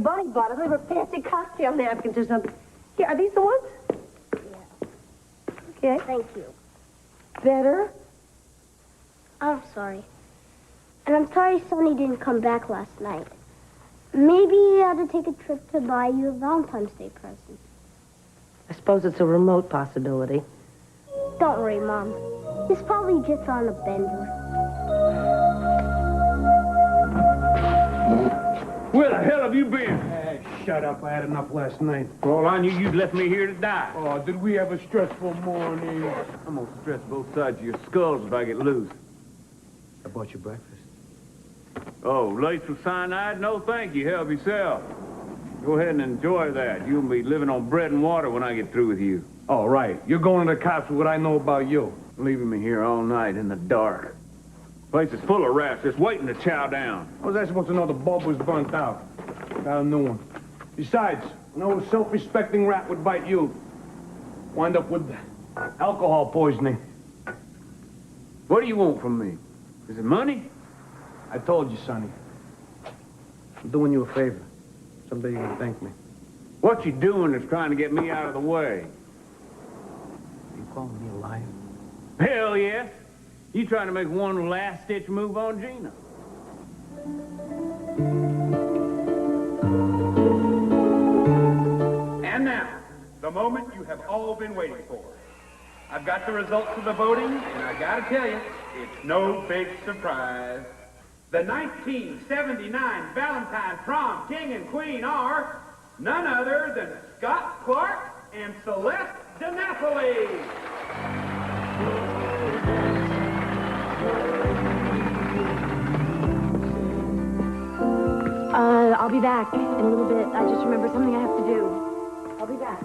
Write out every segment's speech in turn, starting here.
Bunny bought us. They were fancy cocktail napkins or something. Here, are these the ones? Yeah. Okay. Thank you. Better? I'm sorry. And I'm sorry Sonny didn't come back last night. Maybe he had to take a trip to buy you a Valentine's Day present. I suppose it's a remote possibility. Don't worry, Mom. He's probably just on a bender. Where the hell have you been? Hey, shut up. I had enough last night. For all I knew, you'd left me here to die. Oh, did we have a stressful morning? I'm gonna stress both sides of your skulls if I get loose. I bought you breakfast. Oh, laced with cyanide? No, thank you. Help yourself. Go ahead and enjoy that. You'll be living on bread and water when I get through with you. Oh, right. You're going to the cops with what I know about you. Leaving me here all night in the dark. Place is full of rats just waiting to chow down. How was I supposed to know the bulb was burnt out? Got a new one. Besides, no self-respecting rat would bite you. Wind up with alcohol poisoning. What do you want from me? Is it money? I told you, Sonny. I'm doing you a favor. Someday you're gonna thank me. What you doing is trying to get me out of the way. You calling me a liar? Hell yes. You trying to make one last-ditch move on Gina. And now, the moment you have all been waiting for. I've got the results of the voting, and I gotta tell you, it's no big surprise. The 1979 Valentine Prom King and Queen are none other than Scott Clark and Celeste DiNapoli. I'll be back in a little bit. I just remembered something I have to do. I'll be back.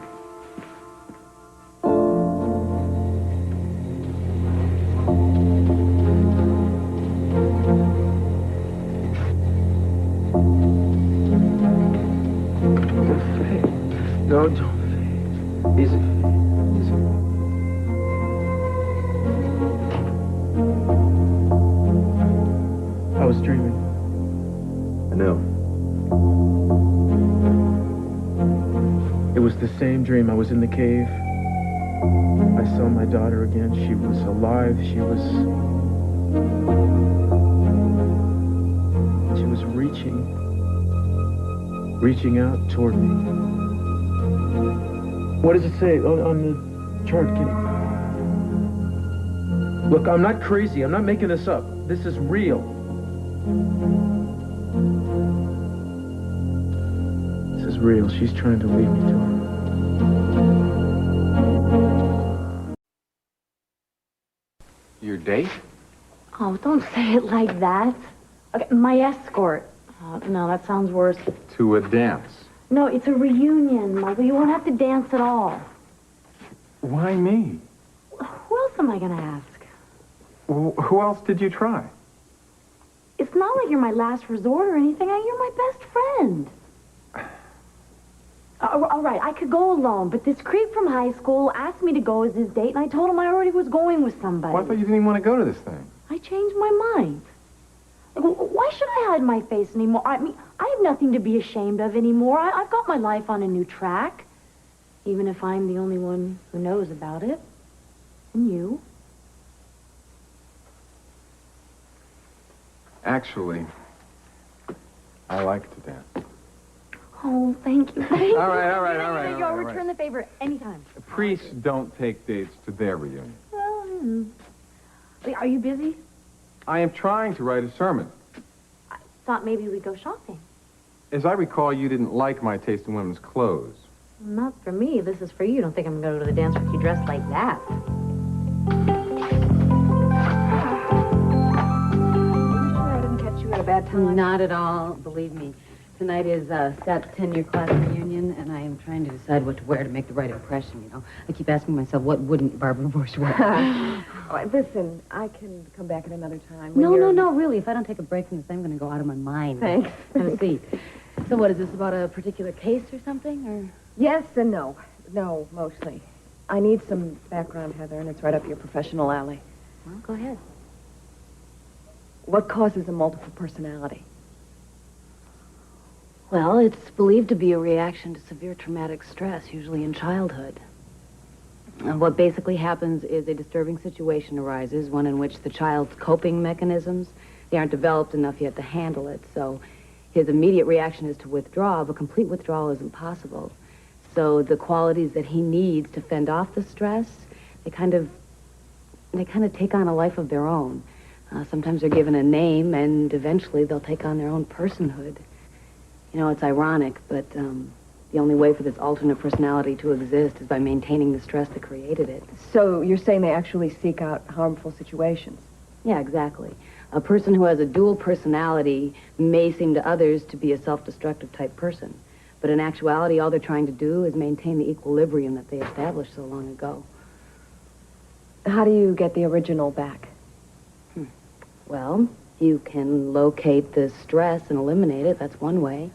No, don't fade. Easy. Easy. I was dreaming. I know. It was the same dream. I was in the cave. I saw my daughter again. She was alive. She was reaching out toward me. What does it say on the chart? Look, I'm not crazy. I'm not making this up. This is real. This is real. She's trying to lead me to her. Your date? Oh, don't say it like that. Okay, my escort. Oh, no, that sounds worse. To a dance. No, it's a reunion, Michael. You won't have to dance at all. Why me? Who else am I going to ask? Who else did you try? It's not like you're my last resort or anything. You're my best friend. All right, I could go alone, but this creep from high school asked me to go as his date, and I told him I already was going with somebody. Well, I thought you didn't even want to go to this thing. I changed my mind. Why should I hide my face anymore? I mean, I have nothing to be ashamed of anymore. I've got my life on a new track, even if I'm the only one who knows about it. And you? Actually, I like to dance. Oh, thank you. Thank you. All right. I'll return the favor anytime. Priests don't take dates to their reunion. Well, are you busy? I am trying to write a sermon. I thought maybe we'd go shopping. As I recall, you didn't like my taste in women's clothes. Not for me. This is for you. Don't think I'm going to go to the dance with you dressed like that. I didn't catch you at a bad time. Not at all, believe me. Tonight is SAT's 10-year class reunion, and I am trying to decide what to wear to make the right impression, you know. I keep asking myself, what wouldn't Barbara Bush wear? Listen, I can come back at another time. No, really. If I don't take a break from this, I'm going to go out of my mind. Thanks. Have a seat. So what, is this about a particular case or something, or? Yes and no. No, mostly. I need some background, Heather, and it's right up your professional alley. Well, go ahead. What causes a multiple personality? Well, it's believed to be a reaction to severe traumatic stress, usually in childhood. What basically happens is a disturbing situation arises, one in which the child's coping mechanisms, they aren't developed enough yet to handle it. So his immediate reaction is to withdraw, but complete withdrawal is impossible. So the qualities that he needs to fend off the stress, they kind of take on a life of their own. Sometimes they're given a name, and eventually they'll take on their own personhood. You know, it's ironic, but the only way for this alternate personality to exist is by maintaining the stress that created it. So you're saying they actually seek out harmful situations? Yeah, exactly. A person who has a dual personality may seem to others to be a self-destructive type person. But in actuality, all they're trying to do is maintain the equilibrium that they established so long ago. How do you get the original back? Well, you can locate the stress and eliminate it. That's one way.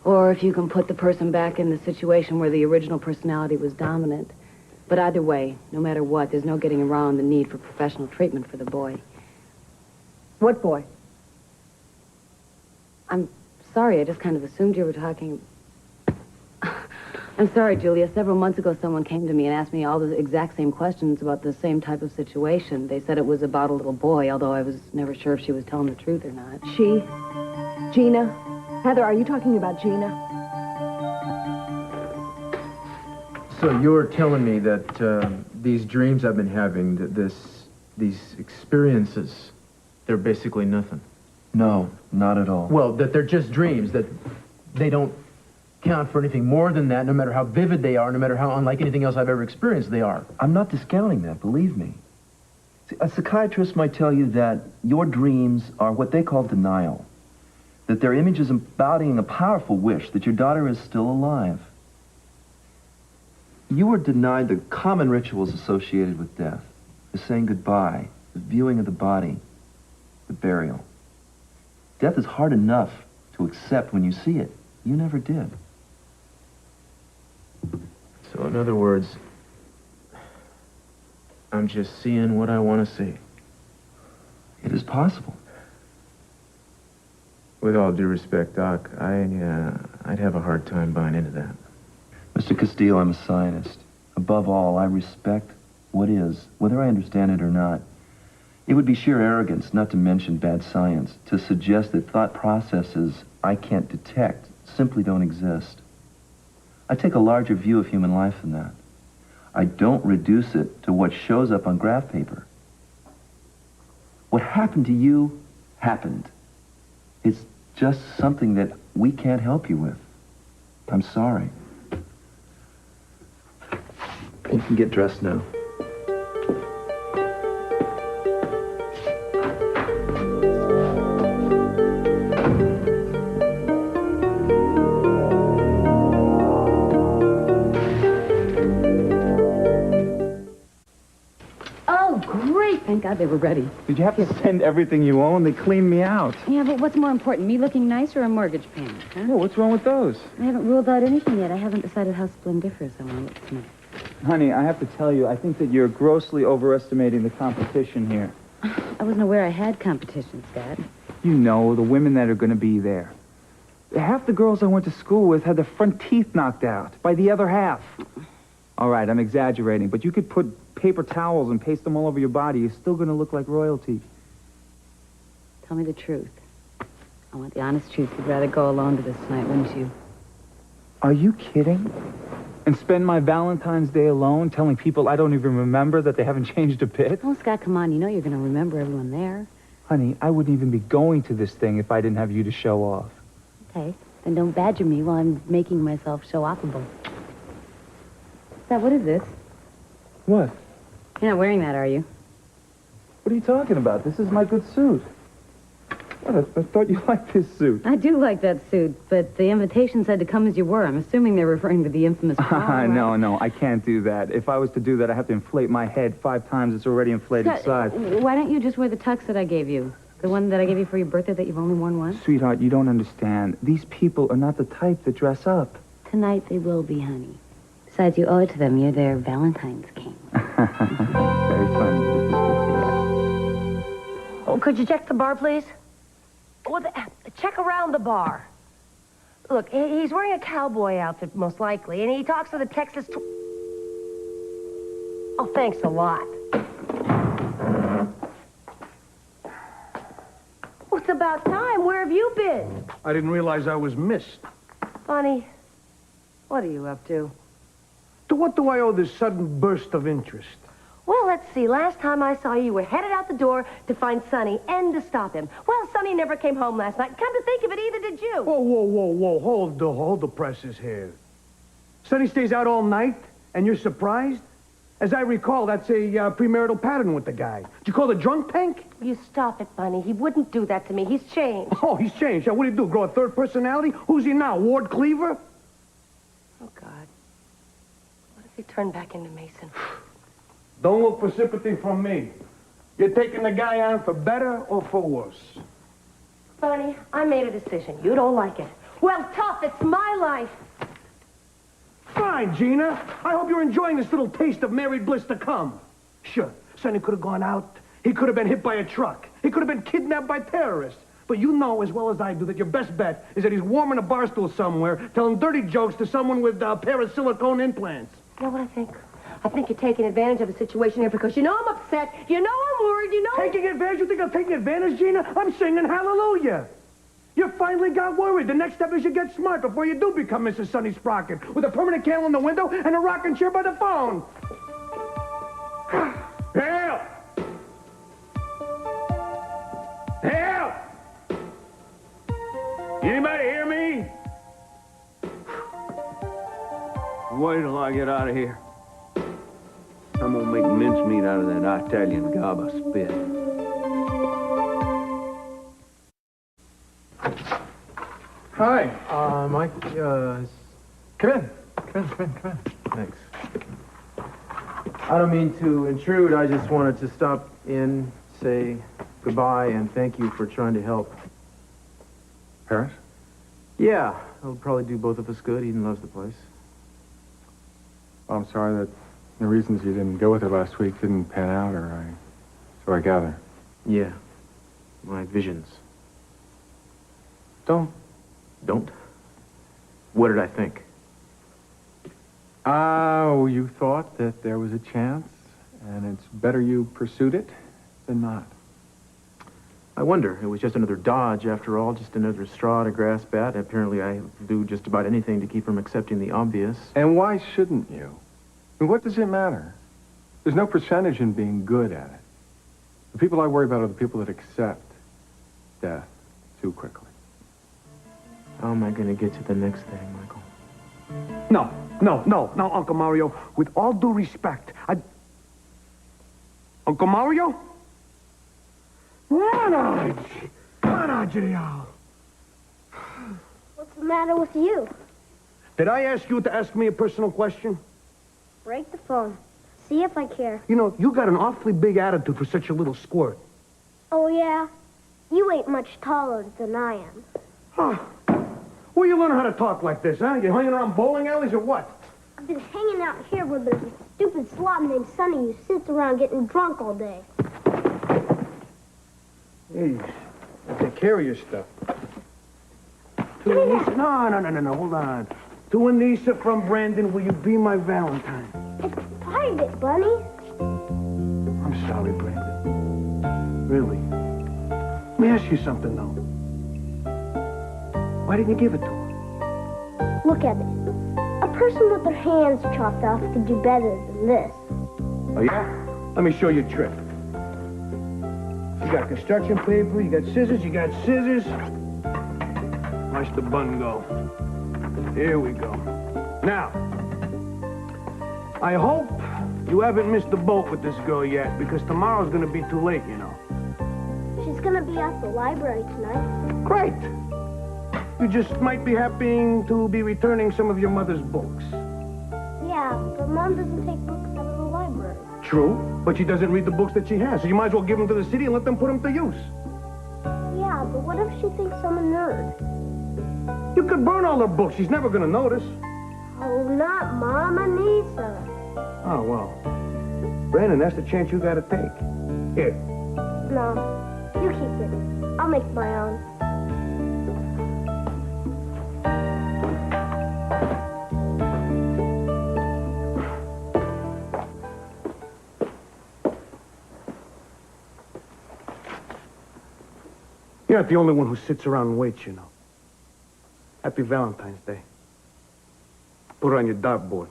Or if you can put the person back in the situation where the original personality was dominant. But either way, no matter what, there's no getting around the need for professional treatment for the boy. What boy? I'm sorry, I just kind of assumed you were talking... I'm sorry, Julia. Several months ago, someone came to me and asked me all the exact same questions about the same type of situation. They said it was about a little boy, although I was never sure if she was telling the truth or not. She? Gina? Heather, are you talking about Gina? So you're telling me that these dreams I've been having, these experiences, they're basically nothing? No, not at all. Well, that they're just dreams, that they don't count for anything more than that, no matter how vivid they are, no matter how unlike anything else I've ever experienced they are. I'm not discounting that, believe me. See, a psychiatrist might tell you that your dreams are what they call denial, that they're images embodying a powerful wish that your daughter is still alive. You were denied the common rituals associated with death, the saying goodbye, the viewing of the body, the burial. Death is hard enough to accept when you see it. You never did. So in other words, I'm just seeing what I want to see. It is possible. With all due respect, Doc, I'd have a hard time buying into that. Mr. Castillo, I'm a scientist. Above all, I respect what is, whether I understand it or not. It would be sheer arrogance, not to mention bad science, to suggest that thought processes I can't detect simply don't exist. I take a larger view of human life than that. I don't reduce it to what shows up on graph paper. What happened to you, happened. It's just something that we can't help you with. I'm sorry. You can get dressed now. Thank God they were ready. Did you have to send everything you own? They cleaned me out. Yeah, but what's more important, me looking nice or a mortgage payment, huh? Oh, what's wrong with those? I haven't ruled out anything yet. I haven't decided how splendiferous I want it to look. Honey, I have to tell you, I think that you're grossly overestimating the competition here. I wasn't aware I had competitions, Dad. You know, the women that are going to be there. Half the girls I went to school with had their front teeth knocked out by the other half. All right, I'm exaggerating, but you could put paper towels and paste them all over your body. You're still going to look like royalty. Tell me the truth. I want the honest truth. You'd rather go alone to this tonight, wouldn't you? Are you kidding? And spend my Valentine's Day alone telling people I don't even remember that they haven't changed a bit? Oh, Scott, come on. You know you're going to remember everyone there. Honey, I wouldn't even be going to this thing if I didn't have you to show off. Okay. Then don't badger me while I'm making myself show-offable. Dad, what is this? What? You're not wearing that, are you? What are you talking about? This is my good suit. What? I thought you liked this suit. I do like that suit, but the invitation said to come as you were. I'm assuming they're referring to the infamous prom, No, I can't do that. If I was to do that, I have to inflate my head 5 times. It's already inflated Scott, size. why don't you just wear the tux that I gave you? The one that I gave you for your birthday that you've only worn once? Sweetheart, you don't understand. These people are not the type that dress up. Tonight they will be, honey. Besides, you owe it to them. You're their Valentine's king. Very funny. Oh, could you check the bar, please? Oh, check around the bar. Look, he's wearing a cowboy outfit, most likely, and he talks to the Texas... Oh, thanks a lot. Well, it's about time. Where have you been? I didn't realize I was missed. Bonnie, what are you up to? To what do I owe this sudden burst of interest? Well, let's see. Last time I saw you, you were headed out the door to find Sonny and to stop him. Well, Sonny never came home last night. Come to think of it, either did you. Whoa, whoa, whoa, whoa. Hold the presses here. Sonny stays out all night, and you're surprised? As I recall, that's a premarital pattern with the guy. Did you call it drunk tank? You stop it, Bunny. He wouldn't do that to me. He's changed. Oh, he's changed. What do you do, grow a third personality? Who's he now, Ward Cleaver? Oh, God. What if he turned back into Mason? Don't look for sympathy from me. You're taking the guy on for better or for worse? Bunny, I made a decision. You don't like it. Well, tough. It's my life. Fine, Gina. I hope you're enjoying this little taste of married bliss to come. Sure, Sonny could have gone out. He could have been hit by a truck. He could have been kidnapped by terrorists. But you know as well as I do that your best bet is that he's warming a bar stool somewhere, telling dirty jokes to someone with a pair of silicone implants. You know what I think? I think you're taking advantage of the situation here because you know I'm upset. You know I'm worried. You know... Taking advantage? You think I'm taking advantage, Gina? I'm singing hallelujah. You finally got worried. The next step is you get smart before you do become Mrs. Sonny Sprocket, with a permanent candle in the window and a rocking chair by the phone. Help! Help! Anybody hear me? Wait till I get out of here. I'm gonna make mincemeat out of that Italian gob of spit. Hi. Mike, come in. Come in. Thanks. I don't mean to intrude. I just wanted to stop in, say goodbye, and thank you for trying to help. Paris? Yeah, it'll probably do both of us good. Eden loves the place. Well, I'm sorry that the reasons you didn't go with her last week didn't pan out, so I gather. Yeah, my visions. Don't. What did I think? Oh, you thought that there was a chance, and it's better you pursued it than not. I wonder. It was just another dodge, after all, just another straw to grasp at. Apparently, I do just about anything to keep from accepting the obvious. And why shouldn't you? I mean, what does it matter? There's no percentage in being good at it. The people I worry about are the people that accept death too quickly. How am I going to get to the next thing, Michael? No, Uncle Mario. With all due respect, Uncle Mario? What's the matter with you? Did I ask you to ask me a personal question? Break the phone. See if I care. You know, you got an awfully big attitude for such a little squirt. Oh, yeah? You ain't much taller than I am. Huh. Where you learn how to talk like this, huh? You hanging around bowling alleys or what? I've been hanging out here where there's a stupid slob named Sonny who sits around getting drunk all day. Hey, take care of your stuff. To Anissa... No, hold on. To Anissa from Brandon, will you be my Valentine? It's private, Bunny. I'm sorry, Brandon. Really. Let me ask you something, though. Why didn't you give it to her? Look at it. A person with their hands chopped off could do better than this. Oh, yeah? Let me show you a trick. You got construction paper, you got scissors, Watch the bun go. Here we go. Now, I hope you haven't missed the boat with this girl yet, because tomorrow's gonna be too late, you know. She's gonna be at the library tonight. Great! You just might be happy to be returning some of your mother's books. Yeah, but Mom doesn't take books out of the library. True, but she doesn't read the books that she has, so you might as well give them to the city and let them put them to use. Yeah, but what if she thinks I'm a nerd? You could burn all her books. She's never gonna notice. Oh, not Mom, Anissa. Oh, well. Brandon, that's the chance you gotta take. Here. No, you keep it. I'll make my own. You're not the only one who sits around and waits, you know. Happy Valentine's Day. Put it on your dartboard.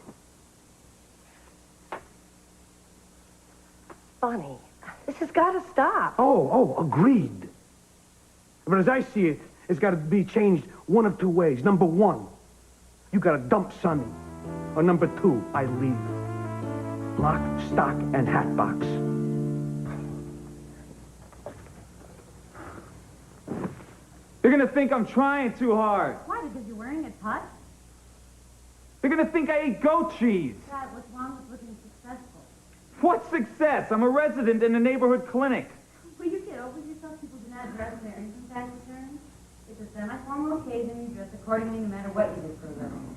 Bonnie, this has got to stop. Oh, agreed. But as I see it, it's got to be changed one of two ways. Number one, you got to dump Sonny. Or number two, I leave. Lock, stock, and hat box. They're gonna think I'm trying too hard. Why? Because you're wearing a tux? They're gonna think I ate goat cheese. Dad, what's wrong with looking successful? What success? I'm a resident in a neighborhood clinic. Will you get over yourself? People do not dress in their income tax returns. It's a semi-formal occasion. You dress accordingly no matter what you do for a living.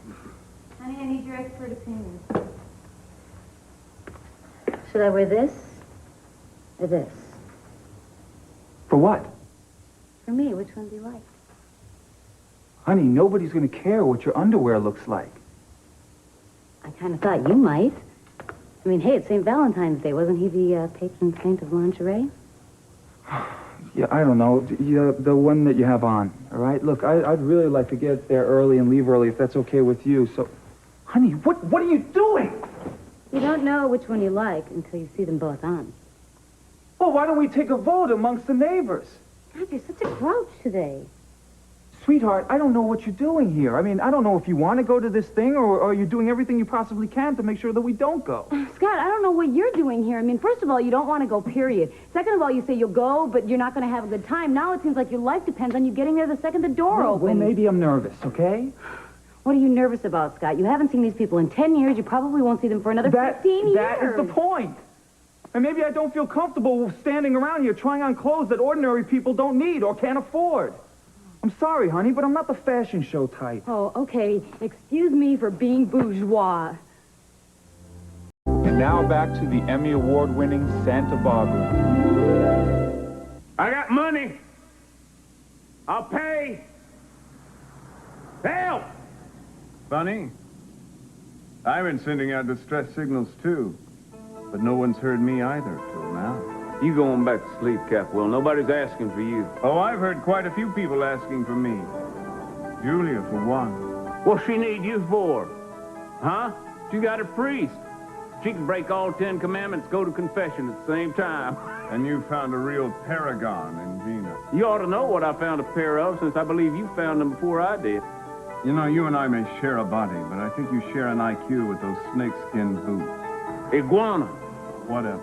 Honey, I need your expert opinion. Should I wear this or this? For what? For me, which one do you like? Honey, nobody's gonna care what your underwear looks like. I kind of thought you might. I mean, hey, it's St. Valentine's Day. Wasn't he the patron saint of lingerie? Yeah, I don't know. The one that you have on, all right? Look, I'd really like to get there early and leave early if that's okay with you. So, honey, what are you doing? You don't know which one you like until you see them both on. Well, why don't we take a vote amongst the neighbors? God, you're such a grouch today. Sweetheart, I don't know what you're doing here. I mean, I don't know if you want to go to this thing or you're doing everything you possibly can to make sure that we don't go. Scott, I don't know what you're doing here. I mean, first of all, you don't want to go, period. Second of all, you say you'll go, but you're not going to have a good time. Now it seems like your life depends on you getting there the second the door opens. Well, maybe I'm nervous, okay? What are you nervous about, Scott? You haven't seen these people in 10 years. You probably won't see them for another 15 years. That is the point. And maybe I don't feel comfortable standing around here trying on clothes that ordinary people don't need or can't afford. I'm sorry, honey, but I'm not the fashion show type. Oh, okay. Excuse me for being bourgeois. And now back to the Emmy Award-winning Santa Barbara. I got money. I'll pay. Help! Bunny, I've been sending out distress signals, too. But no one's heard me either till now. You going back to sleep, Capwell. Nobody's asking for you. Oh, I've heard quite a few people asking for me. Julia, for one. What's she need you for? Huh? She got a priest. She can break all 10 commandments, go to confession at the same time. And you found a real paragon in Gina. You ought to know what I found a pair of, since I believe you found them before I did. You know, you and I may share a body, but I think you share an IQ with those snakeskin boots. Iguana. Whatever.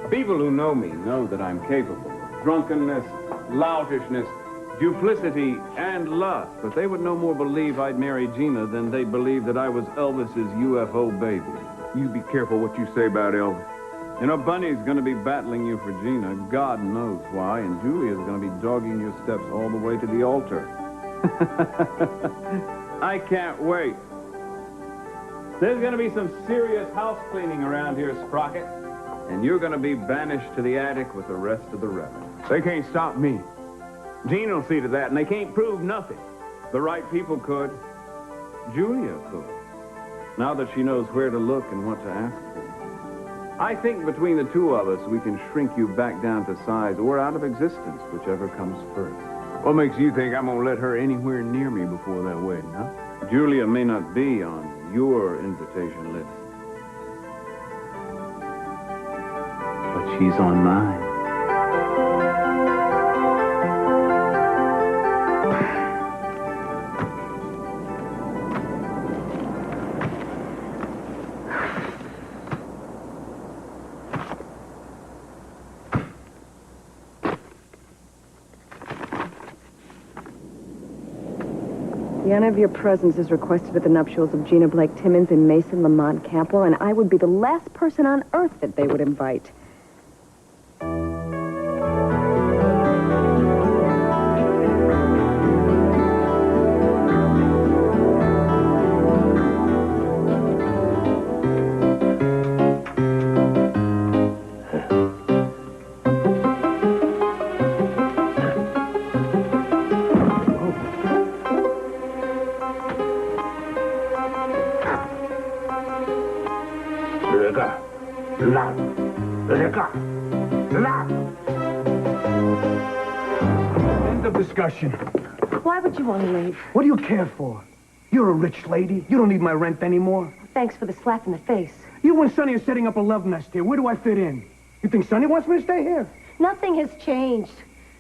People who know me know that I'm capable of drunkenness, loutishness, duplicity, and lust. But they would no more believe I'd marry Gina than they'd believe that I was Elvis's UFO baby. You be careful what you say about Elvis. You know, Bunny's going to be battling you for Gina. God knows why. And Julia's going to be dogging your steps all the way to the altar. I can't wait. There's going to be some serious house cleaning around here, Sprocket. And you're going to be banished to the attic with the rest of the revenue. They can't stop me. Gene will see to that, and they can't prove nothing. The right people could. Julia could. Now that she knows where to look and what to ask for. I think between the two of us, we can shrink you back down to size or out of existence, whichever comes first. What makes you think I'm going to let her anywhere near me before that wedding, huh? Julia may not be on your invitation list. But she's on mine. The honor of your presence is requested at the nuptials of Gina Blake Timmons and Mason Lamont Campbell, and I would be the last person on earth that they would invite. of discussion. Why would you want to leave? What do you care for? You're a rich lady. You don't need my rent anymore. Thanks for the slap in the face. You and Sonny are setting up a love nest here. Where do I fit in? You think Sonny wants me to stay here? Nothing has changed.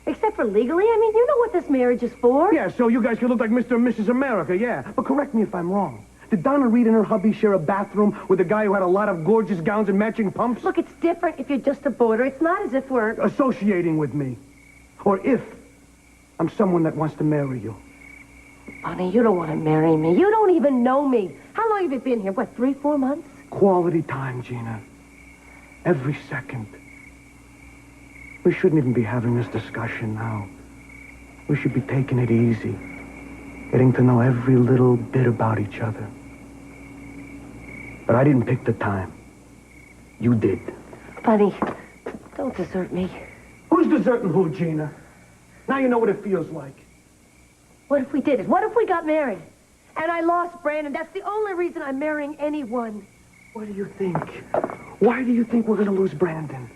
Except for legally. I mean, you know what this marriage is for. Yeah, so you guys can look like Mr. and Mrs. America, yeah. But correct me if I'm wrong. Did Donna Reed and her hubby share a bathroom with a guy who had a lot of gorgeous gowns and matching pumps? Look, it's different if you're just a boarder. It's not as if we're... associating with me. Or if I'm someone that wants to marry you. Bonnie, you don't want to marry me. You don't even know me. How long have you been here? What, 3, 4 months? Quality time, Gina. Every second. We shouldn't even be having this discussion now. We should be taking it easy. Getting to know every little bit about each other. But I didn't pick the time. You did. Bonnie, don't desert me. Who's deserting who, Gina? Now you know what it feels like. What if we did it? What if we got married? And I lost Brandon. That's the only reason I'm marrying anyone. What do you think? Why do you think we're going to lose Brandon?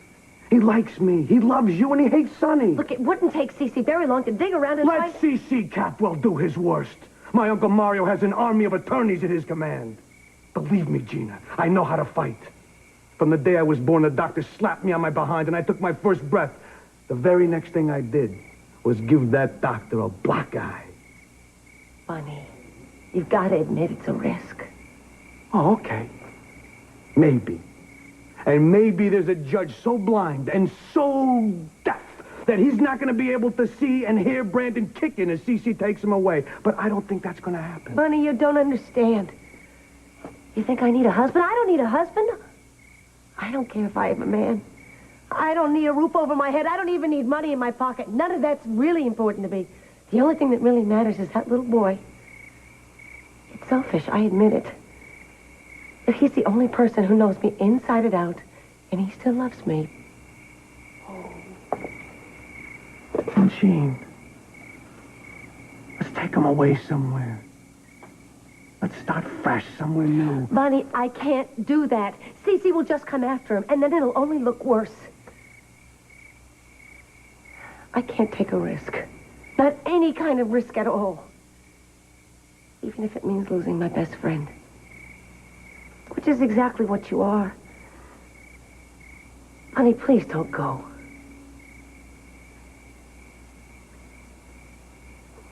He likes me. He loves you, and he hates Sonny. Look, it wouldn't take Cece very long to dig around and Let C.C. Capwell do his worst. My Uncle Mario has an army of attorneys at his command. Believe me, Gina, I know how to fight. From the day I was born, the doctor slapped me on my behind, and I took my first breath. The very next thing I did was give that doctor a black eye. Bonnie, you've got to admit it's a risk. Oh, okay. Maybe. And maybe there's a judge so blind and so deaf that he's not going to be able to see and hear Brandon kicking as Cece takes him away. But I don't think that's going to happen. Bonnie, you don't understand. You think I need a husband? I don't need a husband. I don't care if I have a man. I don't need a roof over my head. I don't even need money in my pocket. None of that's really important to me. The only thing that really matters is that little boy. It's selfish, I admit it. But he's the only person who knows me inside and out, and he still loves me. Gene, let's take him away somewhere. Let's start fresh somewhere new. Bonnie, I can't do that. Cece will just come after him, and then it'll only look worse. I can't take a risk. Not any kind of risk at all. Even if it means losing my best friend. Which is exactly what you are. Honey, please don't go.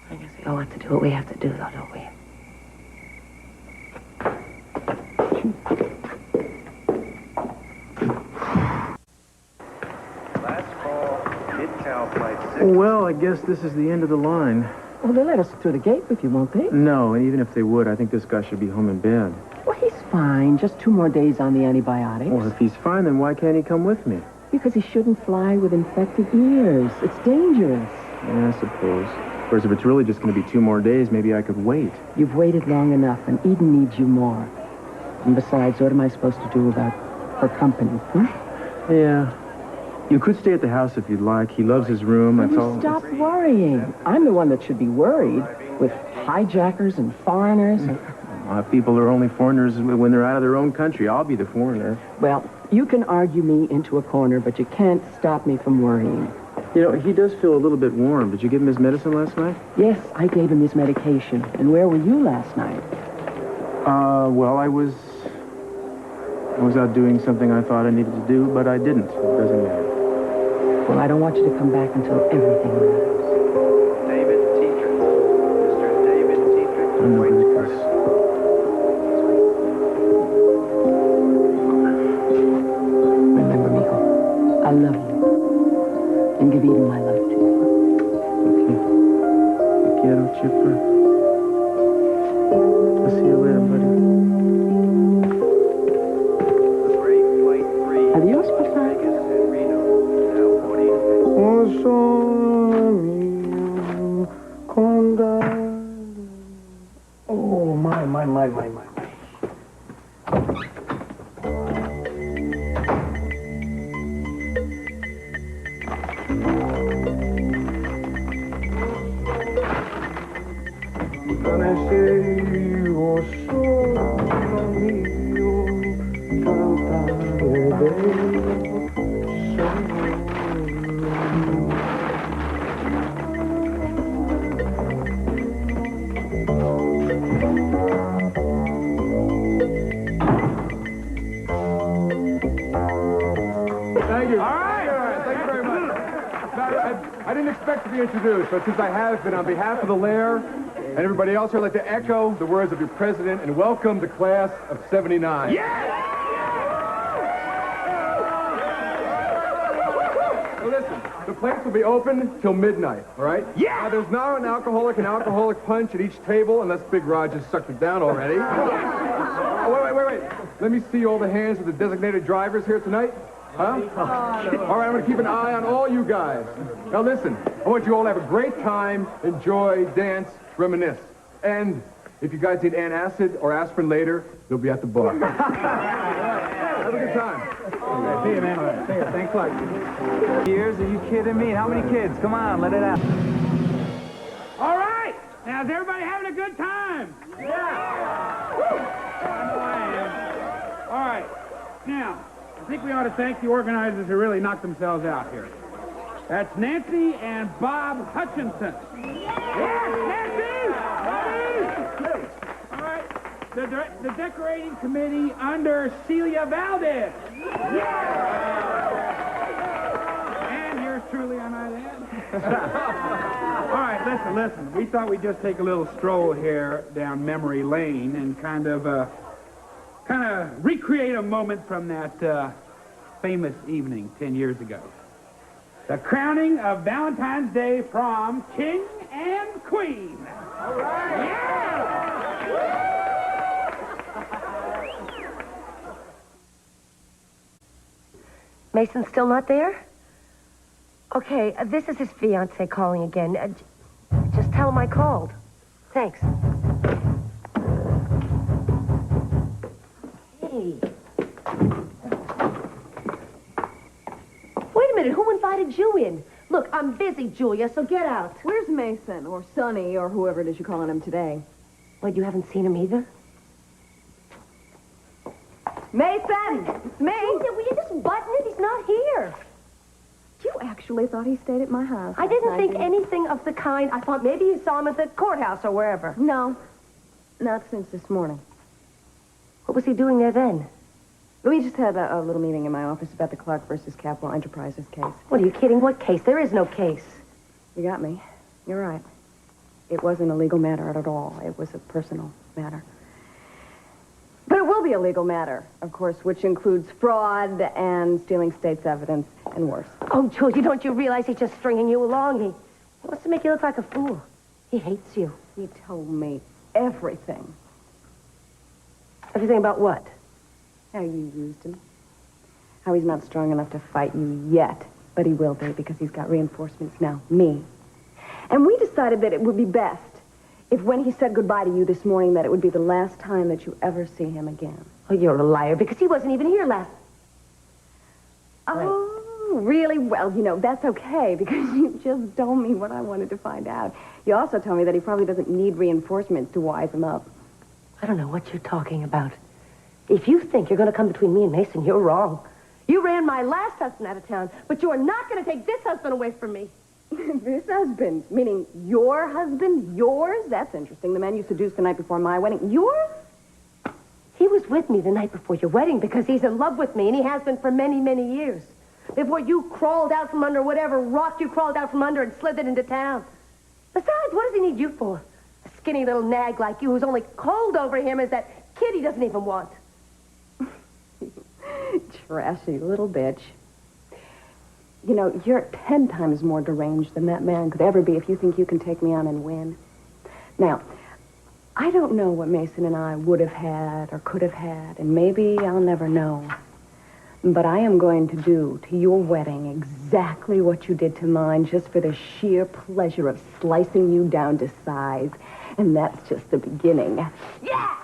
I guess we all have to do what we have to do, though, don't we? Last call, Kid Cal played 6. Well, I guess this is the end of the line. Well, they'll let us through the gate with you, won't they? No, and even if they would, I think this guy should be home in bed. Well, he's fine. Just 2 more days on the antibiotics. Well, if he's fine, then why can't he come with me? Because he shouldn't fly with infected ears. It's dangerous. Yeah, I suppose. Of course, if it's really just going to be 2 more days, maybe I could wait. You've waited long enough, and Eden needs you more. And besides, what am I supposed to do about her company, Yeah. You could stay at the house if you'd like. He loves his room, that's all. Stop worrying. I'm the one that should be worried with hijackers and foreigners. A lot of people are only foreigners when they're out of their own country. I'll be the foreigner. Well, you can argue me into a corner, but you can't stop me from worrying. You know, he does feel a little bit warm. Did you give him his medicine last night? Yes, I gave him his medication. And where were you last night? Well, I was out doing something I thought I needed to do, but I didn't. It doesn't matter. Well, I don't want you to come back until everything matters. David Tetrick. Mr. David Tetrick. Wait first. Remember, Mijo, I love you. And give Eden my love, too. Okay. Te quiero, Chipper. I'll see you later, buddy. Adios, Papa. Oh, my. I didn't expect to be introduced, but since I have been, on behalf of the Lair and everybody else here, I'd like to echo the words of your president and welcome the class of '79. Yeah! So listen, the place will be open till midnight, all right? Yeah! Now, there's now an alcoholic punch at each table, unless Big Rod just sucked it down already. Oh, wait. Let me see all the hands of the designated drivers here tonight. Huh? All right, I'm going to keep an eye on all you guys. Now, listen, I want you all to have a great time, enjoy, dance, reminisce. And if you guys need antacid or aspirin later, they'll be at the bar. Have a good time. Okay, see you, man. See you. Thanks a lot. Years? Are you kidding me? How many kids? Come on, let it out. All right! Now, is everybody having a good time? Yeah! I know I am. All right. Now, I think we ought to thank the organizers who really knocked themselves out here. That's Nancy and Bob Hutchinson. Yes, Nancy! All right. The decorating committee under Celia Valdez. And yours truly, I might add. All right, listen. We thought we'd just take a little stroll here down memory lane and kind of recreate a moment from that famous evening 10 years ago. The crowning of Valentine's Day prom King and Queen. All right. Yeah! Mason's still not there? Okay, this is his fiancée calling again. Just tell him I called. Thanks. Hey. Wait a minute, who invited you in? Look, I'm busy, Julia, so get out. Where's Mason, or Sonny, or whoever it is you're calling him today? What, you haven't seen him either? Mason! It's me! Julia, will you just button it? He's not here. You actually thought he stayed at my house. I didn't think anything of the kind. I thought maybe you saw him at the courthouse or wherever. No, not since this morning. What was he doing there then? We just had a little meeting in my office about the Clark versus Capital Enterprises case. What, are you kidding? What case? There is no case. You got me. You're right. It wasn't a legal matter at all. It was a personal matter. But it will be a legal matter, of course, which includes fraud and stealing state's evidence and worse. Oh, Julia, don't you realize he's just stringing you along? He wants to make you look like a fool. He hates you. He told me everything. Everything about what? How you used him. How he's not strong enough to fight you yet, but he will be because he's got reinforcements now, me. And we decided that it would be best if when he said goodbye to you this morning that it would be the last time that you ever see him again. Oh, you're a liar because he wasn't even here last... Oh, really? Well, you know, that's okay because you just told me what I wanted to find out. You also told me that he probably doesn't need reinforcements to wise him up. I don't know what you're talking about. If you think you're going to come between me and Mason, you're wrong. You ran my last husband out of town, but you are not going to take this husband away from me. This husband? Meaning your husband? Yours? That's interesting. The man you seduced the night before my wedding. Yours? He was with me the night before your wedding because he's in love with me, and he has been for many, many years. Before you crawled out from under whatever rock you crawled out from under and slithered into town. Besides, what does he need you for? A skinny little nag like you whose only cold over him is that kid he doesn't even want. Trashy little bitch. You know, you're 10 times more deranged than that man could ever be if you think you can take me on and win. Now, I don't know what Mason and I would have had or could have had, and maybe I'll never know. But I am going to do to your wedding exactly what you did to mine just for the sheer pleasure of slicing you down to size. And that's just the beginning. Yeah!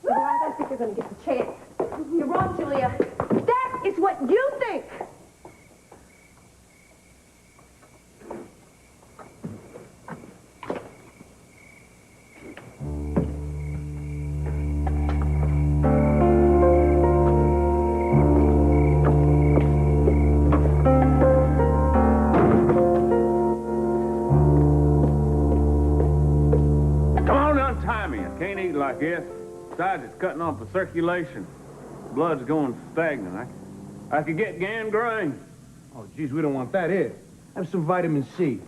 Well, I don't think you're going to get the chance. You're wrong, Julia. That is what you think. Like this. Besides, it's cutting off the circulation. Blood's going stagnant. I could get gangrene. Oh, geez, we don't want that here. Have some vitamin C.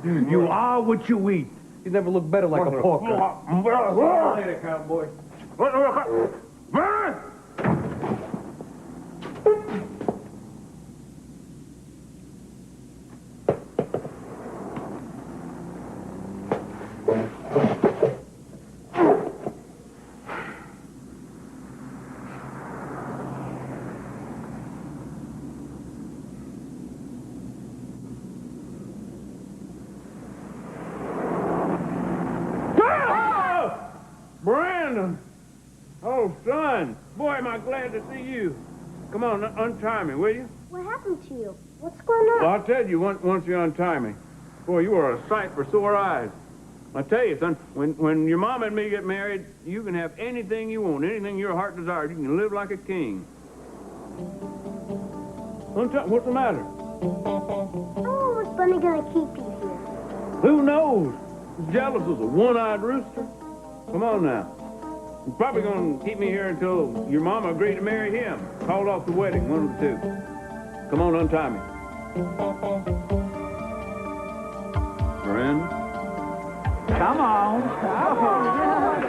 You are what you eat. You never look better like a porker. See you later, cowboy. Brandon! Oh, son. Boy, am I glad to see you. Come on, untie me, will you? What happened to you? What's going on? Well, I'll tell you once you untie me. Boy, you are a sight for sore eyes. I tell you, son, when your mom and me get married, you can have anything you want, anything your heart desires. You can live like a king. What's the matter? How long was Bunny gonna keep you here? Who knows? He's jealous as a one-eyed rooster. Come on now. He's probably going to keep me here until your mama agreed to marry him. Called off the wedding, one of the two. Come on, untie me. Brandon? Come on. Come on.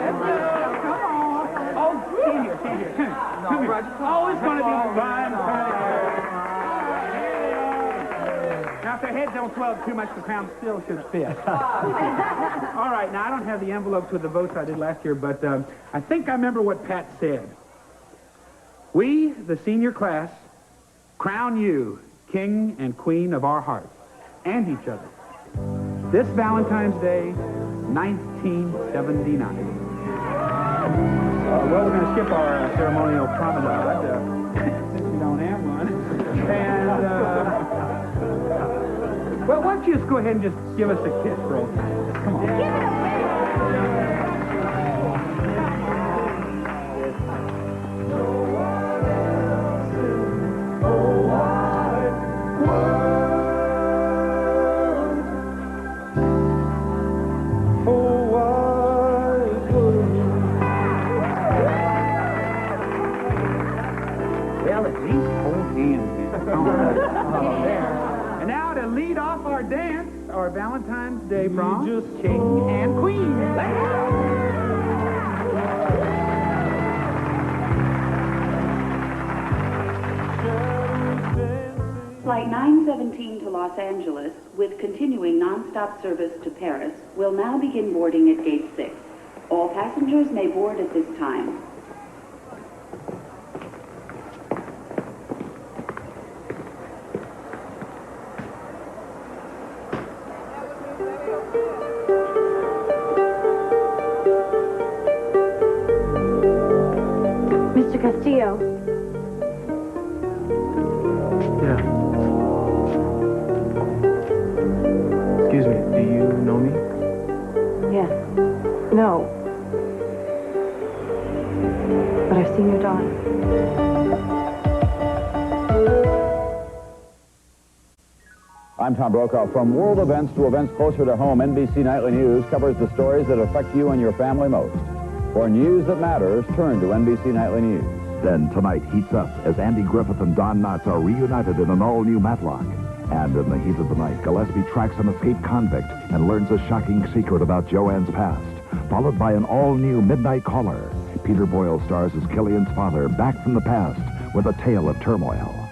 Oh, come here. Come here. Oh, it's going to be fine. Now, if their heads don't swell too much, the crown still should fit. All right, now, I don't have the envelopes with the votes I did last year, but I think I remember what Pat said. We, the senior class, crown you king and queen of our hearts and each other. This Valentine's Day, 1979. Well, we're going to skip our ceremonial promenade, since we don't have one. And, well, why don't you just go ahead and just give us a kiss for old times? Come on. Give it a Well, at least hold hands. And now to lead off our dance, our Valentine's Day prom, King and Queen. Flight 917 to Los Angeles, with continuing non-stop service to Paris, will now begin boarding at Gate 6. All passengers may board at this time. Mr. Castillo. Yeah. Excuse me, do you know me? Yes. No. But I've seen your daughter. I'm Tom Brokaw. From world events to events closer to home, NBC Nightly News covers the stories that affect you and your family most. For news that matters, turn to NBC Nightly News. Then tonight heats up as Andy Griffith and Don Knotts are reunited in an all-new Matlock. And in the heat of the night, Gillespie tracks an escaped convict and learns a shocking secret about Joanne's past, followed by an all-new Midnight Caller. Peter Boyle stars as Killian's father, back from the past with a tale of turmoil.